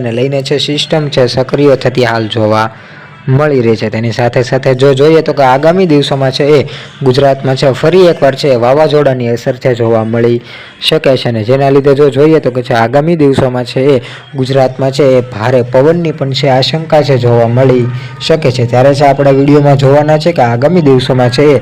ને લઈને છે સિસ્ટમ છે સક્રિય થતી હાલ જોવા મળી રહી છે। તેની સાથે સાથે જો જોઈએ તો કે આગામી દિવસોમાં છે એ ગુજરાતમાં છે ફરી એકવાર છે વાવાઝોડાની અસર છે જોવા મળી શકે છે ને જેના લીધે જો જોઈએ તો કે છે આગામી દિવસોમાં છે એ ગુજરાતમાં છે એ ભારે પવનની પણ છે આશંકા છે જોવા મળી શકે છે। ત્યારે છે આપણા વિડીયોમાં જોવાના છે કે આગામી દિવસોમાં છે એ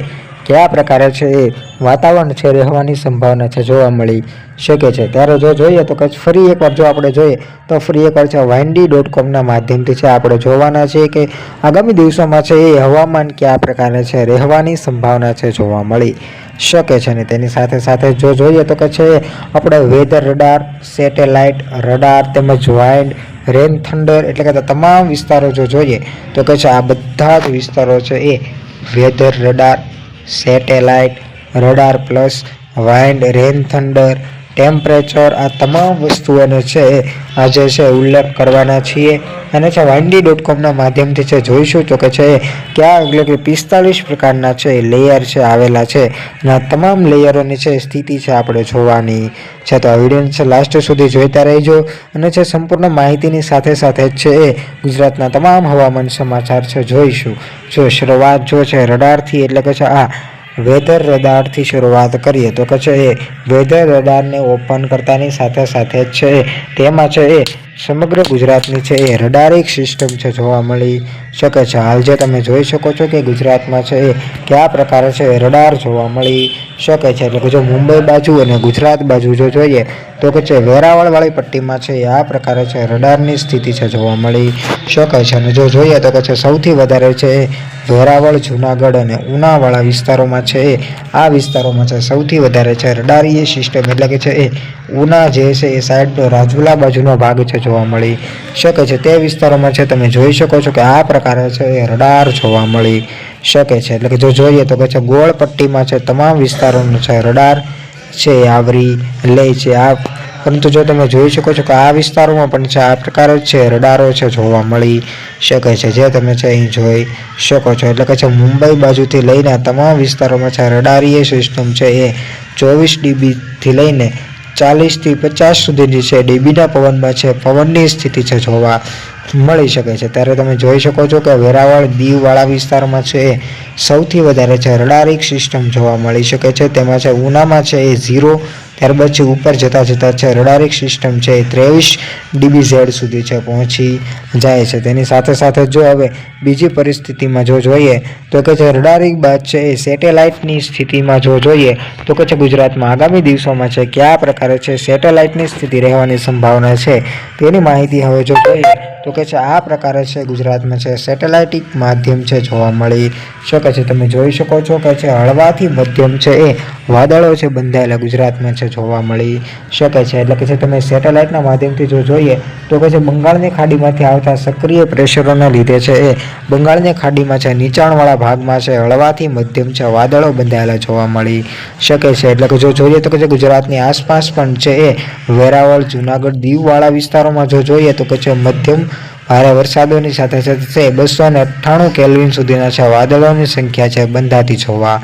કયા પ્રકારે છે એ વાતાવરણ છે રહેવાની સંભાવના છે જોવા મળી શકે છે। ત્યારે જો જોઈએ તો કે ફરી એકવાર જો આપણે જોઈએ તો ફરી એકવાર છે windy.com માધ્યમથી છે આપણે જોવાના છે કે આગામી દિવસોમાં છે એ હવામાન કયા પ્રકારે છે રહેવાની સંભાવના છે જોવા મળી શકે છે। ને તેની સાથે સાથે જો જોઈએ તો કે છે આપણે વેધર રડાર, સેટેલાઇટ રડાર તેમજ વાઇન્ડ, રેન, થંડર એટલે કે તમામ વિસ્તારો જો જોઈએ તો કે છે આ બધા જ વિસ્તારો છે એ weather radar, satellite radar plus wind, rain, thunder, temperature આ તમામ વસ્તુઓને છે આજે છે ઉલ્લેખ કરવાના છીએ અને છે windy.com માધ્યમથી છે જોઈશું તો કે છે ક્યાં એટલે કે 45 પ્રકારના છે લેયર છે આવેલા છે અને આ તમામ લેયરોની છે સ્થિતિ છે આપણે જોવાની છે। તો આ વિડીયોને છે લાસ્ટ સુધી જોઈતા રહેજો અને છે સંપૂર્ણ માહિતીની સાથે સાથે છે એ ગુજરાતના તમામ હવામાન સમાચાર છે જોઈશું। જો શરૂઆત જો છે રડારથી એટલે કે છે આ વેધર રડારથી શરૂઆત કરીએ તો કે છે એ વેધર રડારને ઓપન કરતાની સાથે સાથે જ છે તેમાં છે એ સમગ્ર ગુજરાતની છે એ રડારિક સિસ્ટમ છે જોવા મળી શકે છે। હાલ જે તમે જોઈ શકો છો કે ગુજરાતમાં છે એ કયા પ્રકારે છે રડાર જોવા મળી શકે છે એટલે કે જો મુંબઈ બાજુ અને ગુજરાત બાજુ જો જોઈએ તો કે છે વેરાવળવાળી પટ્ટીમાં છે આ પ્રકારે છે રડારની સ્થિતિ છે જોવા મળી શકે છે। અને જો જોઈએ તો કે છે સૌથી વધારે છે વેરાવળ, જુનાગઢ અને ઉનાવાળા વિસ્તારોમાં છે આ વિસ્તારોમાં છે સૌથી વધારે છે રડારીય સિસ્ટમ એટલે કે છે એ ઉના જે છે એ સાઈડનો રાજુલા બાજુનો ભાગ છે જોવા મળી શકે છે। તે વિસ્તારોમાં છે તમે જોઈ શકો છો કે આ પ્રકારે છે એ રડાર જોવા મળી શકે છે એટલે કે જો જોઈએ તો કે છે ગોળ પટ્ટીમાં છે તમામ વિસ્તારોનો છે રડાર છે આવરી લે છે આ પરંતુ જો તમે જોઈ શકો છો કે આ વિસ્તારોમાં પણ છે આ પ્રકારે છે રડારો છે જોવા મળી શકે છે જે તમે છે અહીં જોઈ શકો છો એટલે કે છે મુંબઈ બાજુથી લઈને તમામ વિસ્તારોમાં છે રડારીય સિસ્ટમ છે એ 24 dBથી લઈને 40 થી 50 સુધીની છે dBના પવનમાં છે પવનની સ્થિતિ છે જોવા મળી શકે છે। ત્યારે તમે જોઈ શકો છો કે વેરાવળ, દીવવાળા વિસ્તારમાં છે સૌથી વધારે છે રડારિક સિસ્ટમ જોવા મળી શકે છે। તેમાં છે ઉનામાં છે એ 0 ત્યારબાદ છે ઉપર જતા જતા છે રડારિક સિસ્ટમ છે 23 dBz સુધી છે પહોંચી જાય છે। તેની સાથે સાથે જો હવે બીજી પરિસ્થિતિમાં જો જોઈએ તો કે છે રડારિક બાદ છે એ સેટેલાઇટની સ્થિતિમાં જો જોઈએ તો કે છે ગુજરાતમાં આગામી દિવસોમાં છે કયા પ્રકારે છે સેટેલાઇટની સ્થિતિ રહેવાની સંભાવના છે તેની માહિતી હવે જો જોઈએ તો કે છે આ પ્રકારે છે ગુજરાતમાં છે સેટેલાઇટિક માધ્યમ છે જોવા મળી શકે છે। તમે જોઈ શકો છો કે છે હળવાથી મધ્યમ છે એ વાદળો છે બંધાયેલા ગુજરાતમાં છે જોવા મળી શકે છે એટલે કે છે તમે સેટેલાઇટના માધ્યમથી જો જોઈએ તો કે છે બંગાળની ખાડીમાંથી આવતા સક્રિય પ્રેશરોના લીધે છે એ બંગાળની ખાડીમાં છે નીચાણવાળા ભાગમાં છે હળવાથી મધ્યમ છે વાદળો બંધાયેલા જોવા મળી શકે છે એટલે કે જો જોઈએ તો કે છે ગુજરાતની આસપાસ પણ છે એ વેરાવળ, જુનાગઢ, દીવવાળા વિસ્તારોમાં જો જોઈએ તો કે છે મધ્યમ ભારે વરસાદોની સાથે સાથે છે 298 કેલ્વિન સુધીના છે વાદળોની સંખ્યા છે બંધાતી જોવા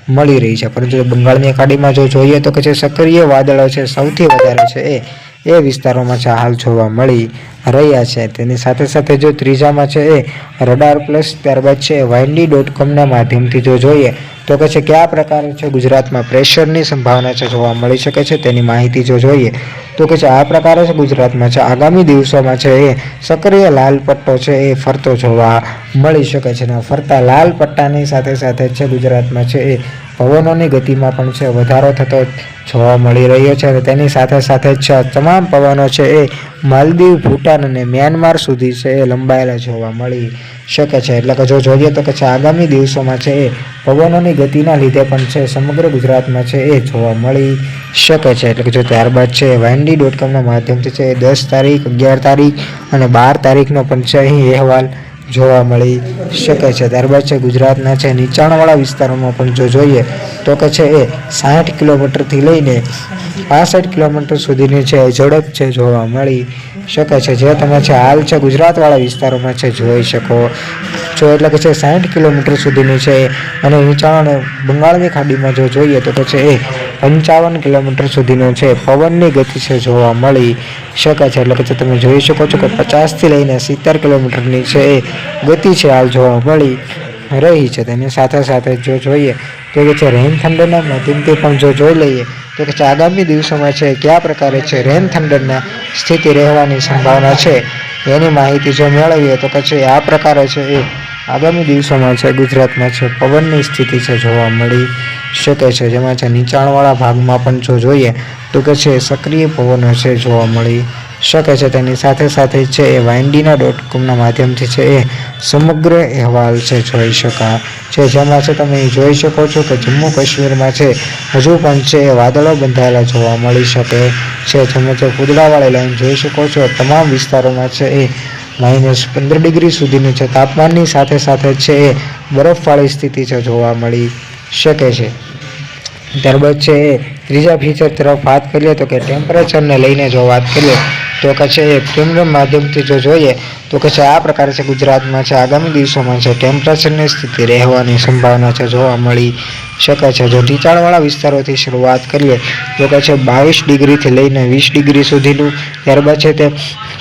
મળી રહી છે। પરંતુ બંગાળની ખાડીમાં જો જોઈએ તો કે છે સક્રિય વાદળો છે સૌથી વધારે છે એ વિસ્તારોમાં છે હાલ જોવા મળી રહ્યા છે। તેની સાથે સાથે જો ત્રીજામાં છે એ રડાર પ્લસ ત્યારબાદ છે windy.com માધ્યમથી જો જોઈએ તો કે છે કયા પ્રકારે છે ગુજરાતમાં પ્રેશરની સંભાવના છે જોવા મળી શકે છે તેની માહિતી જો જોઈએ તો કે છે આ પ્રકારે છે ગુજરાતમાં છે આગામી દિવસોમાં છે એ સક્રિય લાલ પટ્ટો છે એ ફરતો જોવા મળી શકે છે અને ફરતા લાલ પટ્ટાની સાથે સાથે છે ગુજરાતમાં છે એ પવનોની ગતિમાં પણ છે વધારો થતો જોવા મળી રહ્યો છે અને તેની સાથે સાથે જ તમામ પવનો છે એ માલદીવ, ભૂટાન અને મ્યાનમાર સુધી છે એ લંબાયેલા જોવા મળી શકે છે એટલે કે જો જોઈએ તો કે છે આગામી દિવસોમાં છે એ પવનોની ગતિના લીધે પણ છે સમગ્ર ગુજરાતમાં છે એ જોવા મળી શકે છે એટલે કે જો ત્યારબાદ છે windy.com માધ્યમથી છે 10 તારીખ, 11 તારીખ અને 12 તારીખનો પણ છે અહીં અહેવાલ જોવા મળી શકે છે। ત્યારબાદ છે ગુજરાતના છે નીચાણવાળા વિસ્તારોમાં પણ જો જોઈએ તો કે છે એ 60 કિલોમીટરથી લઈને 65 કિલોમીટર સુધીની છે ઝડપ છે જોવા મળી શકે છે જે તમે છે હાલ છે ગુજરાતવાળા વિસ્તારોમાં છે જોઈ શકો છો એટલે કે છે 60 કિલોમીટર સુધીની છે અને નીચાણ બંગાળની ખાડીમાં જો જોઈએ તો કે છે એ 55 કિલોમીટર સુધીનો છે પવનની ગતિ છે જોવા મળી શકે છે. એટલે કે તમે જોઈ શકો છો કે 50થી લઈને 70 કિલોમીટરની છે એ ગતિ છે હાલ જોવા મળી રહી છે. તેની સાથે સાથે જો જોઈએ તો કે છે રેન થંડરના માધ્યમથી પણ જો જોઈ લઈએ તો કે આગામી દિવસોમાં છે કયા પ્રકારે છે રેન થંડરના સ્થિતિ રહેવાની સંભાવના છે એની માહિતી જો મેળવીએ તો પછી આ પ્રકારે છે એ આગામી દિવસોમાં છે ગુજરાતમાં છે પવનની સ્થિતિ છે જોવા મળી શકે છે. જેમાં છે નીચાણવાળા ભાગમાં પણ જો જોઈએ તો કે છે સક્રિય પવનો છે જોવા મળી શકે છે. તેની સાથે સાથે છે એ વાઇન્ડીના.comના માધ્યમથી છે એ સમગ્ર અહેવાલ છે જોઈ શકાય છે. જેમાં છે તમે જોઈ શકો છો કે જમ્મુ કાશ્મીરમાં છે હજુ પણ છે એ વાદળો બંધાયેલા જોવા મળી શકે છે. જેમાં છે કુદડાવાળી લાઈન જોઈ શકો છો તમામ વિસ્તારોમાં છે એ -15 ડિગ્રી સુધીનું છે તાપમાનની સાથે સાથે છે એ બરફવાળી સ્થિતિ છે જોવા મળી શકે છે. ત્યારબાદ છે એ ત્રીજા ફીચર તરફ વાત કરીએ તો કે ટેમ્પરેચરને લઈને જો વાત કરીએ તો કે છે એ કેન્દ્ર માધ્યમથી જો જોઈએ તો કે છે આ પ્રકારે છે ગુજરાતમાં છે આગામી દિવસોમાં છે ટેમ્પરેચરની સ્થિતિ રહેવાની સંભાવના છે જોવા મળી શકે છે. જો નીચાણવાળા વિસ્તારોથી શરૂઆત કરીએ તો કે છે 22 ડિગ્રીથી લઈને 20 ડિગ્રી સુધીનું. ત્યારબાદ છે તે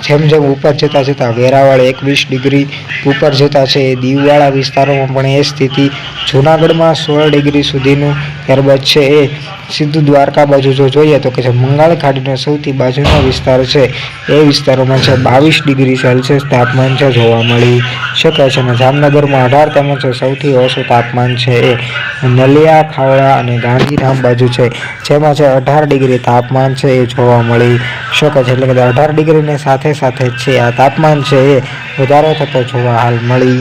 જેમ જેમ ઉપર જતાં વેરાવળ 21 ડિગ્રી ઉપર જતાં છે એ દીવવાળા વિસ્તારોમાં પણ એ સ્થિતિ. જૂનાગઢમાં 16 ડિગ્રી સુધીનું. ત્યારબાદ છે એ સીધું દ્વારકા બાજુ જો જોઈએ તો કે છે બંગાળ ખાડીનો સૌથી બાજુનો વિસ્તાર છે એ વિસ્તારોમાં છે 22 ડિગ્રી સેલ્સિયસ તાપમાન છે જોવા મળી શકે છે. અને જામનગરમાં 18 તેમજ છે સૌથી ઓછું તાપમાન છે એ નલિયા ખાવડા અને ગાંધીધામ બાજુ છે જેમાં છે 18 ડિગ્રી તાપમાન છે એ જોવા મળી શકે છે. એટલે કે 18 ડિગ્રીની સાથે સાથે છે આ તાપમાન છે એ વધારો થતો જોવા હાલ મળી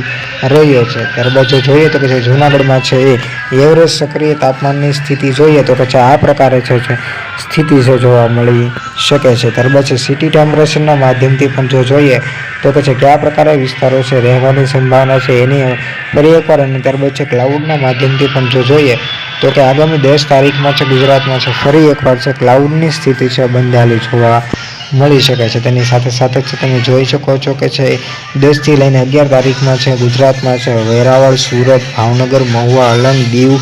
રહ્યો છે. ત્યારબાદ જો જોઈએ તો કે છે જૂનાગઢમાં છે એ એવરેજ સક્રિય તાપમાનની સ્થિતિ જોઈએ તો કે છે આ પ્રકારે છે સ્થિતિ છે જોવા મળી શકે છે. ત્યારબાદ છે સિટી ટેમ્પરેચરના માધ્યમથી પણ જો જોઈએ તો કે છે કયા પ્રકારે વિસ્તારો છે રહેવાની સંભાવના છે એની ફરી એકવાર. અને ત્યારબાદ છે ક્લાઉડના માધ્યમથી પણ જો જોઈએ તો કે આગામી 10 તારીખમાં છે ગુજરાતમાં છે ફરી એકવાર છે ક્લાઉડની સ્થિતિ છે બંધાયેલી જોવા મળી શકે છે. તેની સાથે સાથે છે તમે જોઈ શકો છો કે છે 10થી લઈને 11 તારીખમાં છે ગુજરાતમાં છે વેરાવળ, સુરત, ભાવનગર, મહુવા, અલંગ, દીવ,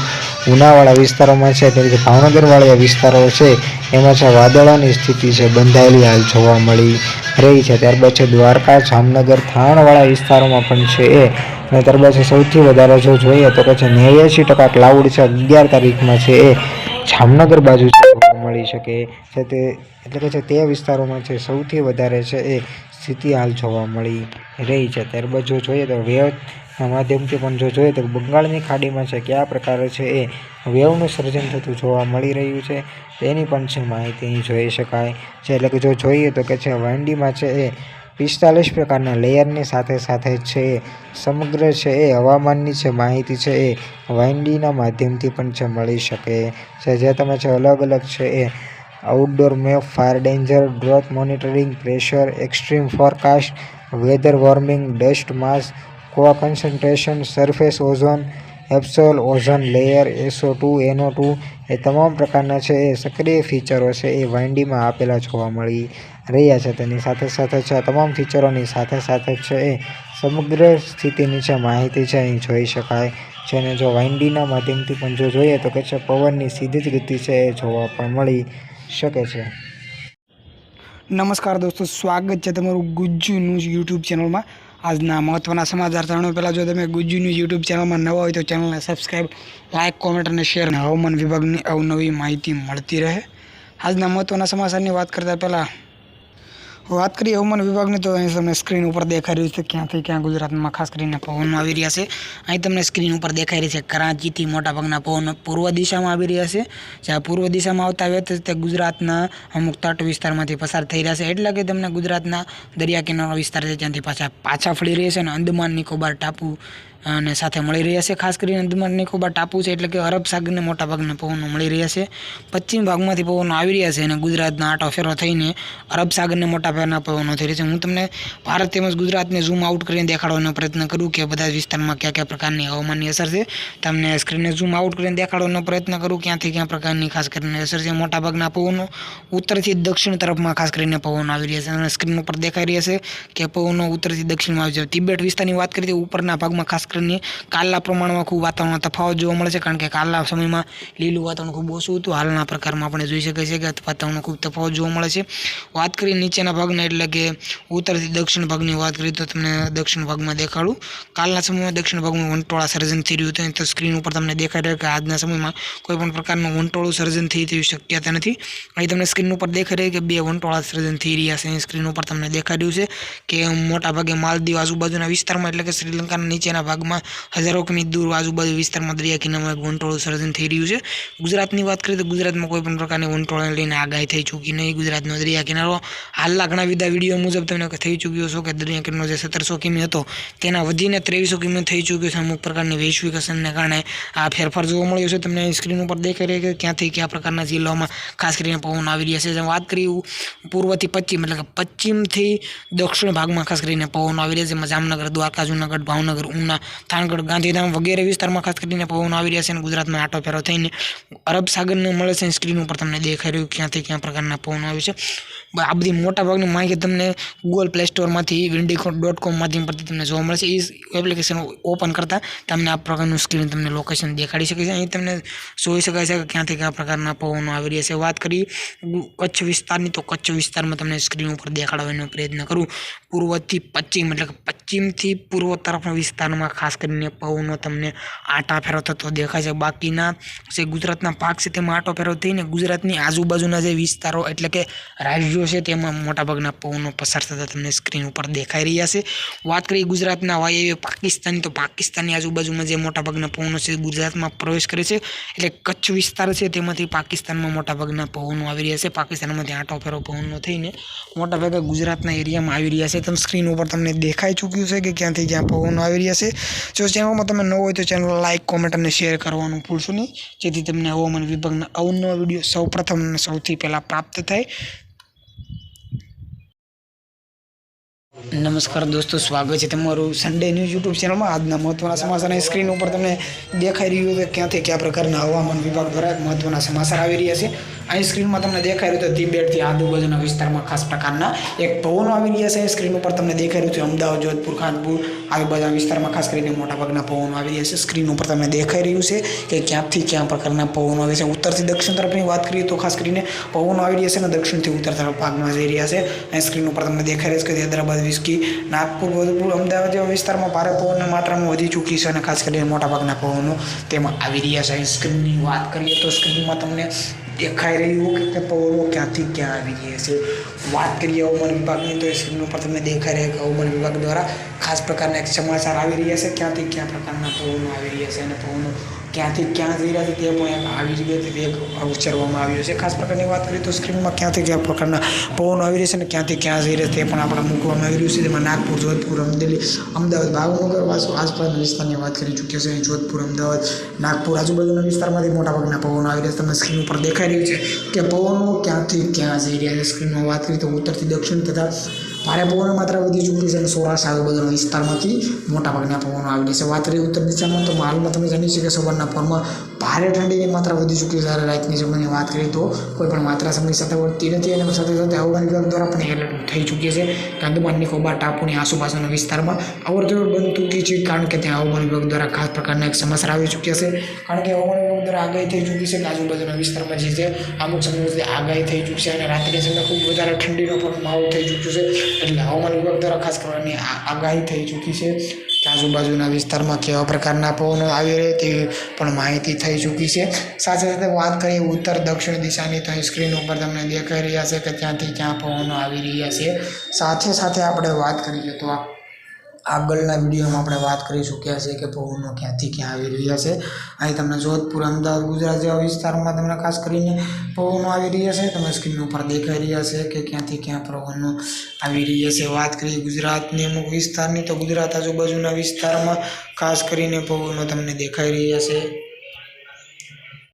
ઉનાવાળા વિસ્તારોમાં છે એટલે કે ભાવનગરવાળા વિસ્તારો છે એમાં છે વાદળોની સ્થિતિ છે બંધાયેલી હાલ જોવા મળી રહી છે. ત્યારબાદ છે દ્વારકા, જામનગર, થાણવાળા વિસ્તારોમાં પણ છે એ. અને ત્યારબાદ છે સૌથી વધારે જો જોઈએ તો કે છે 89% ક્લાઉડ છે 11 તારીખમાં છે એ જામનગર બાજુ જોવા મળી શકે છે. તે એટલે કે છે તે વિસ્તારોમાં છે સૌથી વધારે છે એ સ્થિતિ હાલ જોવા મળી રહી છે. ત્યારબાદ જો જોઈએ તો વેવના માધ્યમથી પણ જો જોઈએ તો બંગાળની ખાડીમાં છે કયા પ્રકારે છે એ વેવનું સર્જન થતું જોવા મળી રહ્યું છે તેની પણ છે માહિતી જોઈ શકાય છે. એટલે કે જો જોઈએ તો કે છે વાઇન્ડીમાં છે એ 45 પ્રકારના લેયરની સાથે સાથે છે સમગ્ર છે એ હવામાનની છે માહિતી છે એ વાઇન્ડીના માધ્યમથી પણ છે મળી શકે છે. જે તમે છે અલગ અલગ છે એ outdoor map, fire danger, drought monitoring, pressure, extreme forecast, weather warming, dust mass, concentration, surface ozone, એબ્સોલ ઓઝોન લેયર, SO2, NO2 એ તમામ પ્રકારના છે એ સક્રિય ફીચરો છે એ વાઇન્ડીમાં આપેલા જોવા મળી રહ્યા છે. તેની સાથે સાથે છે આ તમામ ફીચરોની સાથે સાથે છે એ સમગ્ર સ્થિતિની છે માહિતી છે અહીં જોઈ શકાય છે. અને જો વાઇન્ડીના માધ્યમથી પણ જો જોઈએ તો કે છે પવનની સીધી જ ગતિ છે એ જોવા પણ મળી શકે છે. નમસ્કાર દોસ્તો, સ્વાગત છે તમારું ગુજ્જુ ન્યૂઝ યુટ્યુબ ચેનલમાં. આજના મહત્ત્વના સમાચાર જાણવા પહેલાં જો તમે ગુજ્જુ ન્યૂઝ યુટ્યુબ ચેનલમાં નવા હોય તો ચેનલને સબસ્ક્રાઈબ, લાઇક, કોમેન્ટ અને શેર અને હવામાન વિભાગની અવનવી માહિતી મળતી રહે. આજના મહત્ત્વના સમાચારની વાત કરતાં પહેલાં વાત કરીએ હવામાન વિભાગની તો અહીં તમને સ્ક્રીન ઉપર દેખાઈ રહ્યું છે ક્યાંથી ક્યાં ગુજરાતમાં ખાસ કરીને પવનો આવી રહ્યા છે. અહીં તમને સ્ક્રીન ઉપર દેખાઈ રહી છે કરાચીથી મોટાભાગના પવનો પૂર્વ દિશામાં આવી રહ્યા છે. જ્યાં પૂર્વ દિશામાં આવતા વેત તે ગુજરાતના અમુક તટ વિસ્તારમાંથી પસાર થઈ રહ્યા છે એટલે કે તમને ગુજરાતના દરિયા કિનારો વિસ્તાર છે ત્યાંથી પાછા ફળી રહ્યા છે અને અંદમાન નિકોબાર ટાપુ અને સાથે મળી રહ્યા છે. ખાસ કરીને અંદમાન નિકોબાર ટાપુ છે એટલે કે અરબ સાગરને મોટાભાગના પવનો મળી રહ્યા છે. પશ્ચિમ ભાગમાંથી પવનો આવી રહ્યા છે અને ગુજરાતના આટો ફેરો થઈને અરબ સાગરને મોટાભાગના પવનો થઈ રહ્યા છે. હું તમને ભારત તેમજ ગુજરાતને ઝૂમ આઉટ કરીને દેખાડવાનો પ્રયત્ન કરું કે બધા વિસ્તારમાં કયા કયા પ્રકારની હવામાનની અસર છે. તમને સ્ક્રીનને ઝૂમ આઉટ કરીને દેખાડવાનો પ્રયત્ન કરું ક્યાંથી ક્યાં પ્રકારની ખાસ કરીને અસર છે. મોટાભાગના પવનો ઉત્તરથી દક્ષિણ તરફમાં ખાસ કરીને પવનો આવી રહ્યા છે અને સ્ક્રીન ઉપર દેખાઈ રહ્યા છે કે પવનો ઉત્તરથી દક્ષિણમાં આવી છે. તિબેટ વિસ્તારની વાત કરીએ તો ઉપરના ભાગમાં ખાસ કરીને કાલના પ્રમાણમાં ખૂબ વાતાવરણમાં તફાવત જોવા મળે છે, કારણ કે કાલના સમયમાં લીલું વાતાવરણ ખૂબ ઓછું હતું. હાલના પ્રકારમાં આપણે જોઈ શકીએ છીએ કે વાતાવરણમાં ખૂબ તફાવત જોવા મળે છે. વાત કરીએ નીચેના ભાગના એટલે કે ઉત્તરથી દક્ષિણ ભાગની વાત કરીએ તો તમને દક્ષિણ ભાગમાં દેખાડું. કાલના સમયમાં દક્ષિણ ભાગમાં વંટોળા સર્જન થઈ રહ્યું હતું, તો સ્ક્રીન ઉપર તમને દેખાઈ રહ્યું કે આજના સમયમાં કોઈ પણ પ્રકારનું વંટોળું સર્જન થઈ તેવી શક્યતા નથી. અહીં તમને સ્ક્રીન ઉપર દેખાઈ રહ્યું કે 2 વંટોળા સર્જન થઈ રહ્યા છે. અહીં સ્ક્રીન ઉપર તમને દેખાઈ રહ્યું છે કે મોટા ભાગે માલદીવ આજુબાજુના વિસ્તારમાં એટલે કે શ્રીલંકાના નીચેના ભાગમાં હજારો કિમી દૂર આજુબાજુ વિસ્તારમાં દરિયા કિનારામાં એક વંટોળું સર્જન થઈ રહ્યું છે. ગુજરાતની વાત કરીએ તો ગુજરાતમાં કોઈ પણ પ્રકારની વંટોળાને લઈને આગાહી થઈ ચૂકી નહીં. ગુજરાતનો દરિયા કિનારો હાલના ઘણા બધા વિડીયો મુજબ તમને થઈ ચૂક્યો છો કે દરિયા કિનારો જે 1700 કિમી હતો તેના વધીને 2300 કિમી થઈ ચૂક્યો છે. અમુક પ્રકારની વૈશ્વિક અસરને કારણે આ ફેરફાર જોવા મળ્યો છે. તમને સ્ક્રીન ઉપર દેખાઈ રહ્યા કે ક્યાંથી કયા પ્રકારના જિલ્લાઓમાં ખાસ કરીને પવન આવી રહ્યા છે. જેમ વાત કરીએ પૂર્વથી પશ્ચિમ એટલે કે પશ્ચિમથી દક્ષિણ ભાગમાં ખાસ કરીને પવન આવી રહ્યા છે. જેમાં જામનગર, દ્વારકા, જૂનાગઢ, ભાવનગર, ઉના, થાનગઢ, ગાંધીધામ વગેરે વિસ્તારમાં ખાસ કરીને પવન આવી રહ્યા છે. અને ગુજરાતમાં આટો ફેરો થઈને અરબ સાગરને મળે છે. સ્ક્રીન ઉપર તમને દેખાઈ રહ્યું ક્યાંથી ક્યાં પ્રકારના પવન આવે છે. આ બધી મોટાભાગની માહિતી તમને ગૂગલ પ્લે સ્ટોરમાંથી windico.com માધ્યમ પરથી તમને જોવા મળે છે. એ એપ્લિકેશન ઓપન કરતાં તમને આ પ્રકારનું સ્ક્રીન તમને લોકેશન દેખાડી શકે છે. અહીં તમને જોઈ શકાય છે કે ક્યાંથી કયા પ્રકારના પવનો આવી રહ્યા છે. વાત કરી કચ્છ વિસ્તારની તો કચ્છ વિસ્તારમાં તમને સ્ક્રીન ઉપર દેખાડવાનો પ્રયત્ન કરું. પૂર્વથી પશ્ચિમ એટલે કે પશ્ચિમથી પૂર્વ તરફના વિસ્તારમાં ખાસ કરીને પવનો તમને આટા ફેરો થતો દેખાય છે. બાકીના જે ગુજરાતના પાક છે તેમાં આટો ફેરો થઈને ગુજરાતની આજુબાજુના જે વિસ્તારો એટલે કે રાજ્યો છે તેમાં મોટાભાગના પવનો પસાર થતા તમને સ્ક્રીન ઉપર દેખાઈ રહ્યા છે. વાત કરીએ ગુજરાતના વાયવ્ય પાકિસ્તાનની તો પાકિસ્તાનની આજુબાજુમાં જે મોટાભાગના પવનો છે ગુજરાતમાં પ્રવેશ કરે છે. એટલે કચ્છ વિસ્તાર છે તેમાંથી પાકિસ્તાનમાં મોટાભાગના પવનો આવી રહ્યા છે. પાકિસ્તાનમાંથી આટો ફેરો પવનો થઈને મોટાભાગે ગુજરાતના એરિયામાં આવી રહ્યા છે. તમે સ્ક્રીન ઉપર તમને દેખાઈ ચૂક્યું છે કે ક્યાંથી ક્યાં પવનો આવી રહ્યા છે. જો ચેનલમાં તમે ન હોય તો ચેનલ લાઇક, કોમેન્ટ અને શેર કરવાનું ભૂલશો નહીં, જેથી તમને હવામાન વિભાગના અવનવા વિડીયો સૌપ્રથમ અને સૌથી પહેલાં પ્રાપ્ત થાય. નમસ્કાર દોસ્તો, સ્વાગત છે તમારું સન્ડે ન્યૂઝ યુટ્યુબ ચેનલમાં. આજના મહત્વના સમાચાર સ્ક્રીન ઉપર તમને દેખાઈ રહ્યું છે ક્યાંથી કયા પ્રકારના હવામાન વિભાગ દ્વારા મહત્વના સમાચાર આવી રહ્યા છે. અહીં સ્ક્રીનમાં તમને દેખાઈ રહ્યું છે તિબેટથી આજુબાજુના વિસ્તારમાં ખાસ પ્રકારના એક પવનો આવી રહ્યા છે. સ્ક્રીન ઉપર તમને દેખાઈ રહ્યું છે અમદાવાદ, જોધપુર, ખાનપુર આજુબાજુના વિસ્તારમાં ખાસ કરીને મોટાભાગના પવનો આવી રહ્યા છે. સ્ક્રીન ઉપર તમને દેખાઈ રહ્યું છે કે ક્યાંથી ક્યાં પ્રકારના પવનો આવે છે. ઉત્તરથી દક્ષિણ તરફની વાત કરીએ તો ખાસ કરીને પવનો આવી રહ્યા છે અને દક્ષિણથી ઉત્તર તરફ ભાગમાં જઈ રહ્યા છે. અહીં સ્ક્રીન ઉપર તમને દેખાઈ રહ્યું છે કે હૈદરાબાદ, વિસ્કી, નાગપુર, વધુપુર, અમદાવાદ જેવા વિસ્તારમાં ભારે પવનની માત્રામાં વધી ચૂકી છે અને ખાસ કરીને મોટાભાગના પવનો તેમાં આવી રહ્યા છે. અહીં સ્ક્રીનની વાત કરીએ તો સ્ક્રીનમાં તમને દેખાઈ રહ્યું કે પવનો ક્યાંથી ક્યાં આવી રહ્યા છે. વાત કરીએ હવામાન વિભાગની તો સ્ક્રીન ઉપર તમને દેખાઈ રહ્યા કે હવામાન વિભાગ દ્વારા ખાસ પ્રકારના એક સમાચાર આવી રહ્યા છે ક્યાંથી ક્યાં પ્રકારના પવનો આવી રહ્યા છે અને પવનો ક્યાંથી ક્યાં જઈ રહ્યા છે તે પણ એક આવી રીતે એક ઉચ્ચારવામાં આવ્યું છે. ખાસ પ્રકારની વાત કરીએ તો સ્ક્રીનમાં ક્યાંથી કયા પ્રકારના પવનો આવી રહ્યા છે અને ક્યાંથી ક્યાં જઈ રહ્યા છે તે પણ આપણે મૂકવામાં આવી રહ્યું છે. જેમાં નાગપુર, જોધપુર, અમદાવાદ, ભાવનગર આસપાસના વિસ્તારની વાત કરી ચૂક્યા છે. જોધપુર, અમદાવાદ, નાગપુર આજુબાજુના વિસ્તારમાંથી મોટાભાગના પવનો આવી રહ્યા છે. તમને સ્ક્રીન ઉપર દેખાઈ રહ્યું છે કે પવનો ક્યાંથી ક્યાં જઈ રહ્યા છે. સ્ક્રીનમાં વાત કરીએ તો ઉત્તરથી દક્ષિણ તથા ભારે પવનની માત્રા વધી ચૂકી છે અને સૌરાષ્ટ્ર આજુબાજુના વિસ્તારમાંથી મોટાભાગના પવનો આવી રહ્યા છે. વાત કરીએ ઉત્તર દિશામાં તો હાલમાં તમે જાણી શકો સવારના પરમાં ભારે ઠંડીની માત્રા વધી ચૂકી છે. જ્યારે રાતની સમયની વાત કરીએ તો કોઈ પણ માત્રા સમય સાથે વધતી નથી અને સાથે સાથે હવામાન વિભાગ દ્વારા પણ એલર્ટ થઈ ચૂકી છે. અંદમાન નિકોબાર ટાપુની આસપાસના વિસ્તારમાં અવરજવર બંધ ચૂકી છે, કારણ કે ત્યાં હવામાન વિભાગ દ્વારા ખાસ પ્રકારના એક સમાચાર આવી ચૂક્યા છે. કારણ કે હવામાન વિભાગ દ્વારા આગાહી થઈ ચૂકી છે કે આજુબાજુના વિસ્તારમાં જે છે અમુક સમય સુધી આગાહી થઈ ચૂકી છે અને રાત્રિના સમયે ખૂબ વધારે ઠંડીનો પણ માહોલ થઈ ચૂક્યો છે. એટલે હવામાન વિભાગ દ્વારા ખાસ કરવાની આગાહી થઈ ચૂકી છે કે આજુબાજુના વિસ્તારમાં કેવા પ્રકારના પવનો આવી રહ્યા તેવી પણ માહિતી થઈ ચૂકી છે. સાથે સાથે વાત કરીએ ઉત્તર દક્ષિણ દિશાની તો સ્ક્રીન ઉપર તમને દેખાઈ રહ્યા છે કે ત્યાંથી ક્યાં પવનો આવી રહ્યા છે. સાથે સાથે આપણે વાત કરીએ તો આગળના વિડીયોમાં આપણે વાત કરી ચૂક્યા છે કે પવનો ક્યાંથી ક્યાં આવી રહ્યા છે. અહીં તમને જોધપુર, અમદાવાદ, ગુજરાત જેવા વિસ્તારમાં તમને ખાસ કરીને પવનો આવી રહ્યા છે. તમે સ્ક્રીન ઉપર દેખાઈ રહ્યા છે કે ક્યાંથી ક્યાં પવનો આવી રહ્યા છે. વાત કરીએ ગુજરાતની અમુક વિસ્તારની તો ગુજરાત આજુબાજુના વિસ્તારમાં ખાસ કરીને પવનો તમને દેખાઈ રહ્યા છે.